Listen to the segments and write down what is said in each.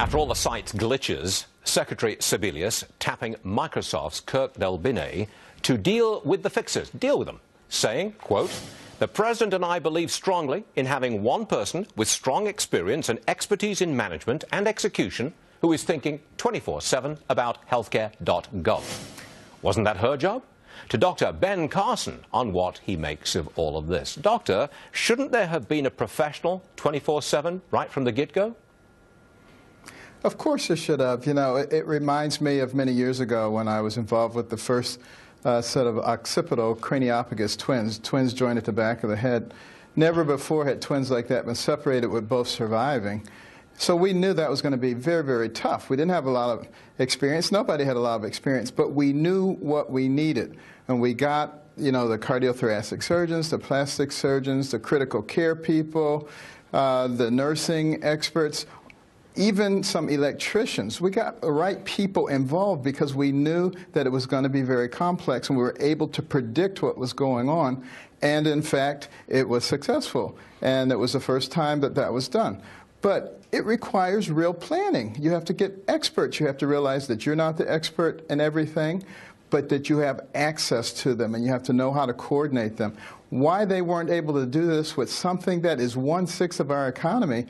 After all the site's glitches, Secretary Sebelius tapping Microsoft's Kirk Del Binay to deal with the fixes, deal with them, saying, quote, "The President and I believe strongly in having one person with strong experience and expertise in management and execution who is thinking 24/7 about healthcare.gov." Wasn't that her job? To Dr. Ben Carson on what he makes of all of this. Doctor, shouldn't there have been a professional 24/7 right from the get-go? Of course there should have. You know, it reminds me of many years ago when I was involved with the first set of occipital craniopagus twins. Twins joined at the back of the head. Never before had twins like that been separated with both surviving. So we knew that was going to be very, very tough. We didn't have a lot of experience. Nobody had a lot of experience, but we knew what we needed. And we got, you know, the cardiothoracic surgeons, the plastic surgeons, the critical care people, the nursing experts, even some electricians. We got the right people involved because we knew that it was going to be very complex, and we were able to predict what was going on. And in fact, it was successful. And it was the first time that that was done. But it requires real planning. You have to get experts. You have to realize that you're not the expert in everything, but that you have access to them, and you have to know how to coordinate them. Why they weren't able to do this with something that is 1/6 of our economy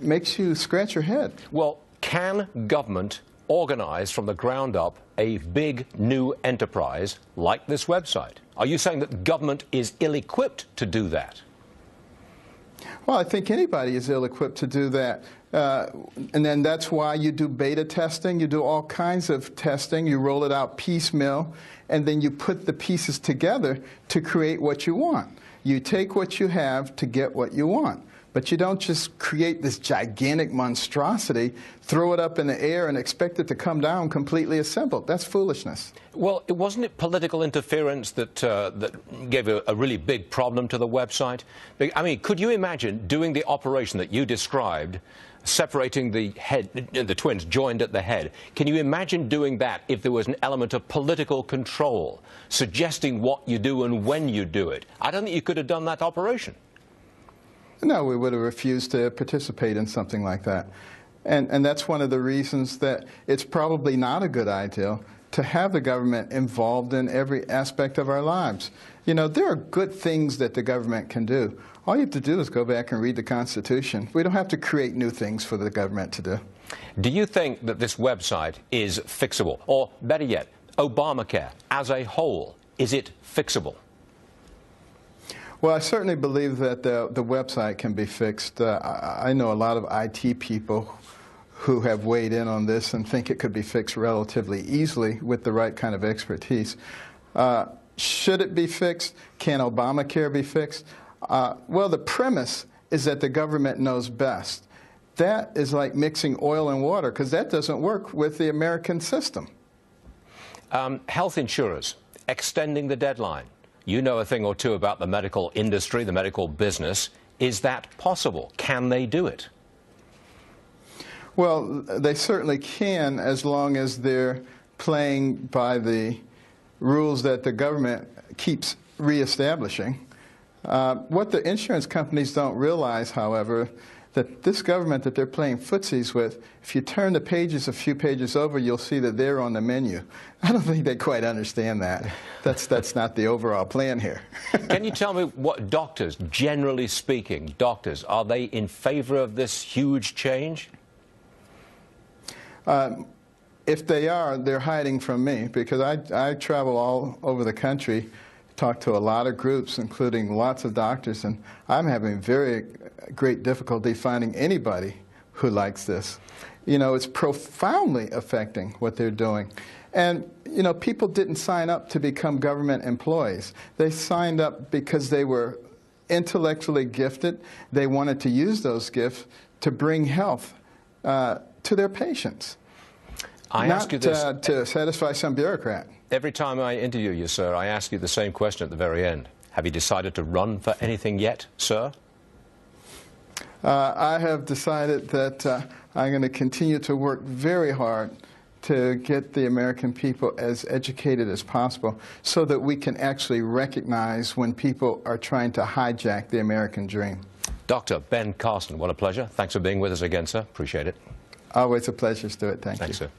makes you scratch your head. Well, can government organize from the ground up a big new enterprise like this website? Are you saying that government is ill-equipped to do that? Well, I think anybody is ill-equipped to do that. And then that's why you do beta testing. You do all kinds of testing. You roll it out piecemeal, and then you put the pieces together to create what you want. You take what you have to get what you want. But you don't just create this gigantic monstrosity, throw it up in the air, and expect it to come down completely assembled. That's foolishness. Well, wasn't it political interference that gave a really big problem to the website? I mean, could you imagine doing the operation that you described, separating the head, the twins joined at the head? Can you imagine doing that if there was an element of political control, suggesting what you do and when you do it? I don't think you could have done that operation. No, we would have refused to participate in something like that. And that's one of the reasons that it's probably not a good idea to have the government involved in every aspect of our lives. You know, there are good things that the government can do. All you have to do is go back and read the Constitution. We don't have to create new things for the government to do. Do you think that this website is fixable? Or better yet, Obamacare as a whole, is it fixable? Well, I certainly believe that the website can be fixed. I know a lot of IT people who have weighed in on this and think it could be fixed relatively easily with the right kind of expertise. Should it be fixed? Can Obamacare be fixed? Well, the premise is that the government knows best. That is like mixing oil and water, because that doesn't work with the American system. Health insurers extending the deadline. You know a thing or two about the medical industry, the medical business. Is that possible? Can they do it? Well, they certainly can, as long as they're playing by the rules that the government keeps reestablishing. What the insurance companies don't realize, however, that this government that they're playing footsies with, if you turn the pages a few pages over, you'll see that they're on the menu. I don't think they quite understand that. That's not the overall plan here. Can you tell me what doctors, generally speaking, doctors, are they in favor of this huge change? If they are, they're hiding from me, because I travel all over the country, talk to a lot of groups, including lots of doctors, and I'm having very great difficulty finding anybody who likes this. You know, it's profoundly affecting what they're doing. And, you know, people didn't sign up to become government employees. They signed up because they were intellectually gifted. They wanted to use those gifts to bring health to their patients. Not to satisfy some bureaucrat. Every time I interview you, sir, I ask you the same question at the very end. Have you decided to run for anything yet, sir? I have decided that I'm going to continue to work very hard to get the American people as educated as possible so that we can actually recognize when people are trying to hijack the American dream. Dr. Ben Carson, what a pleasure. Thanks for being with us again, sir. Appreciate it. Always a pleasure, Stuart. Thank you. Thanks, sir.